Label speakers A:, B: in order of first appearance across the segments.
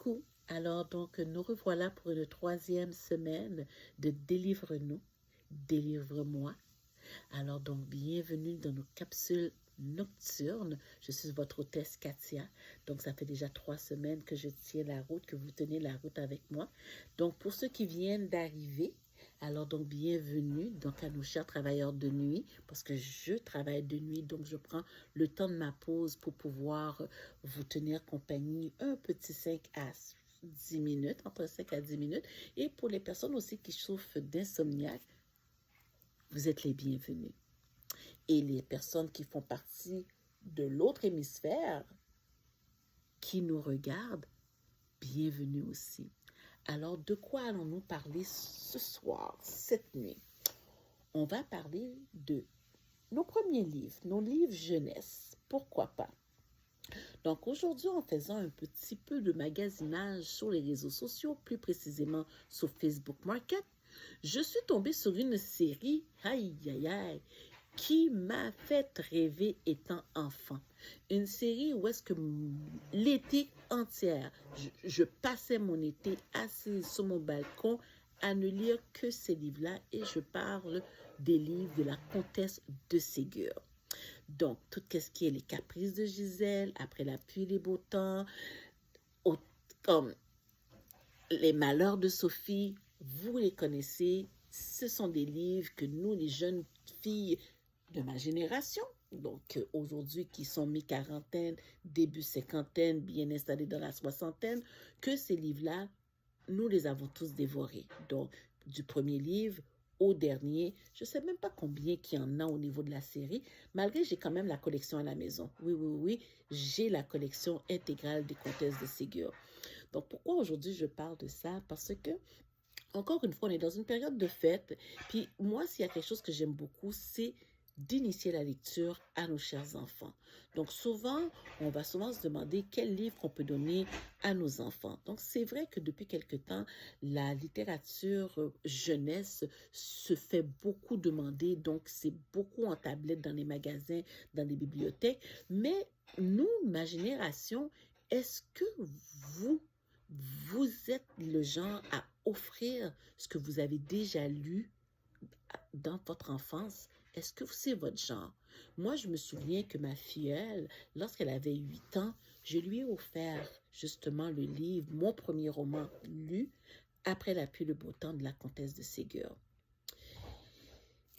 A: Coucou. Alors donc nous revoilà pour une troisième semaine de Délivre-nous, Délivre-moi. Alors donc bienvenue dans nos capsules nocturnes. Je suis votre hôtesse Katia. Donc ça fait déjà 3 semaines que je tiens la route, que vous tenez la route avec moi. Donc pour ceux qui viennent d'arriver, alors donc bienvenue donc à nos chers travailleurs de nuit, parce que je travaille de nuit, donc je prends le temps de ma pause pour pouvoir vous tenir compagnie un petit 5 à 10 minutes, entre 5 à 10 minutes. Et pour les personnes aussi qui souffrent d'insomniaque, vous êtes les bienvenus. Et les personnes qui font partie de l'autre hémisphère, qui nous regardent, bienvenue aussi. Alors, de quoi allons-nous parler ce soir, cette nuit? On va parler de nos premiers livres, nos livres jeunesse. Pourquoi pas? Donc, aujourd'hui, en faisant un petit peu de magasinage sur les réseaux sociaux, plus précisément sur Facebook Market, je suis tombée sur une série, aïe aïe aïe, qui m'a fait rêver étant enfant. Une série où est-ce que l'été entière, je passais mon été assise sur mon balcon à ne lire que ces livres-là, et je parle des livres de la comtesse de Ségur. Donc, tout ce qui est les caprices de Gisèle, après la pluie, les beaux temps, comme les malheurs de Sophie, vous les connaissez. Ce sont des livres que nous, les jeunes filles de ma génération, donc aujourd'hui qui sont mi-quarantaine, début cinquantaine, bien installés dans la soixantaine, que ces livres-là, nous les avons tous dévorés. Donc, du premier livre au dernier, je ne sais même pas combien qu'il y en a au niveau de la série, malgré j'ai quand même la collection à la maison. Oui, oui, oui, j'ai la collection intégrale des comtesses de Ségur. Donc, pourquoi aujourd'hui je parle de ça? Parce que, encore une fois, on est dans une période de fête. Puis moi, s'il y a quelque chose que j'aime beaucoup, c'est d'initier la lecture à nos chers enfants. Donc souvent, on va souvent se demander quel livre on peut donner à nos enfants. Donc c'est vrai que depuis quelque temps, la littérature jeunesse se fait beaucoup demander. Donc c'est beaucoup en tablette dans les magasins, dans les bibliothèques. Mais nous, ma génération, est-ce que vous êtes le genre à offrir ce que vous avez déjà lu dans votre enfance? Est-ce que c'est votre genre? Moi, je me souviens que ma filleule, lorsqu'elle avait 8 ans, je lui ai offert justement le livre, mon premier roman lu, Après la pluie, le beau temps de la comtesse de Ségur.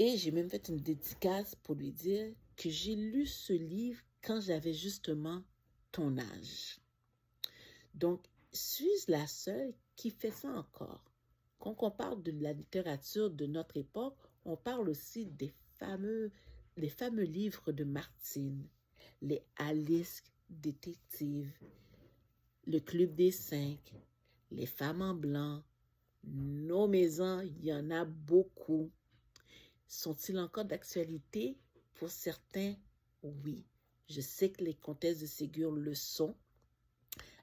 A: Et j'ai même fait une dédicace pour lui dire que j'ai lu ce livre quand j'avais justement ton âge. Donc, suis-je la seule qui fait ça encore? Quand on parle de la littérature de notre époque, on parle aussi les fameux livres de Martine, les Alice détectives, le Club des Cinq, les Femmes en blanc, nos maisons, il y en a beaucoup. Sont-ils encore d'actualité? Pour certains, oui. Je sais que les comtesses de Ségur le sont.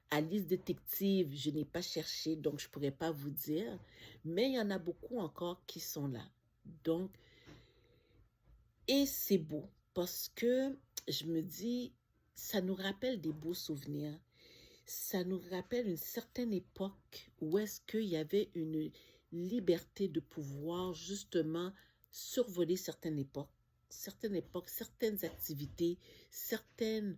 A: Alice détective, je n'ai pas cherché, donc je ne pourrais pas vous dire. Mais il y en a beaucoup encore qui sont là. Donc, et c'est beau parce que je me dis, ça nous rappelle des beaux souvenirs. Ça nous rappelle une certaine époque où est-ce qu'il y avait une liberté de pouvoir justement survoler certaines époques, certaines activités, certaines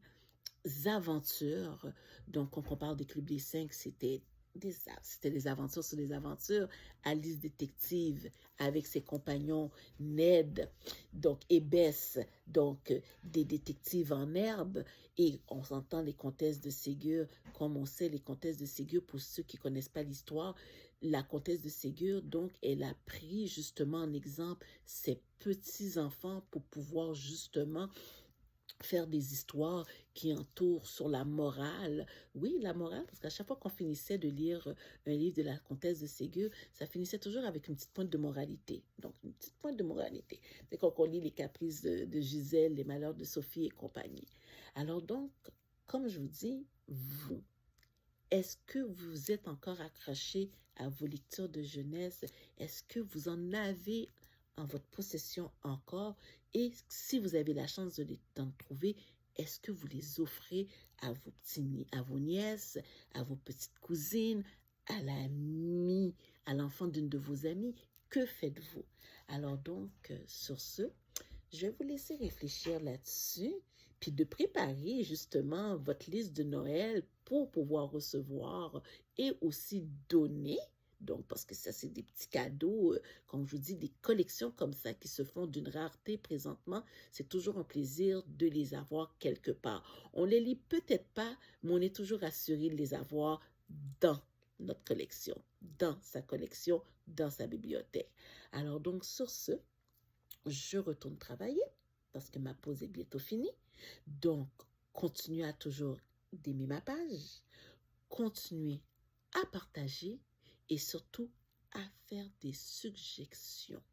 A: aventures. Donc, quand on parle des Clubs des Cinq, c'était des aventures sur des aventures. Alice détective avec ses compagnons Ned, donc et Bess, donc des détectives en herbe. Et on s'entend les comtesses de Ségur, comme on sait les comtesses de Ségur, pour ceux qui connaissent pas l'histoire, la comtesse de Ségur, donc elle a pris justement en exemple ses petits enfants pour pouvoir justement faire des histoires qui entourent sur la morale. Oui, la morale, parce qu'à chaque fois qu'on finissait de lire un livre de la comtesse de Ségur, ça finissait toujours avec une petite pointe de moralité. Donc, une petite pointe de moralité. C'est quand on lit les caprices de Gisèle, les malheurs de Sophie et compagnie. Alors donc, comme je vous dis, vous, est-ce que vous êtes encore accroché à vos lectures de jeunesse? Est-ce que vous en avez en votre possession encore? Et si vous avez la chance d'en trouver, est-ce que vous les offrez à vos nièces, à vos petites cousines, à l'ami, à l'enfant d'une de vos amies? Que faites-vous? Alors donc, sur ce, je vais vous laisser réfléchir là-dessus, puis de préparer justement votre liste de Noël pour pouvoir recevoir et aussi donner. Donc, parce que ça, c'est des petits cadeaux, comme je vous dis, des collections comme ça qui se font d'une rareté présentement. C'est toujours un plaisir de les avoir quelque part. On les lit peut-être pas, mais on est toujours assuré de les avoir dans notre collection, dans sa collection, dans sa bibliothèque. Alors donc, sur ce, je retourne travailler parce que ma pause est bientôt finie. Donc, continuez à toujours d'aimer ma page, continuez à partager et surtout à faire des suggestions.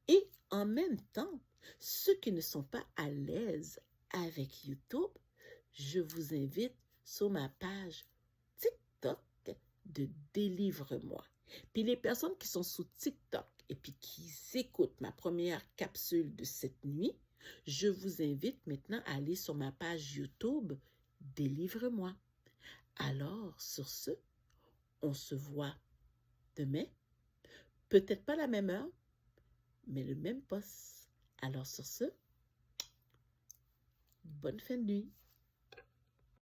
A: Et en même temps, ceux qui ne sont pas à l'aise avec YouTube, je vous invite sur ma page TikTok de Délivre-moi. Puis les personnes qui sont sous TikTok et puis qui écoutent ma première capsule de cette nuit, je vous invite maintenant à aller sur ma page YouTube Délivre-moi. Alors, sur ce, on se voit demain, peut-être pas la même heure, mais le même poste. Alors sur ce, bonne fin de nuit.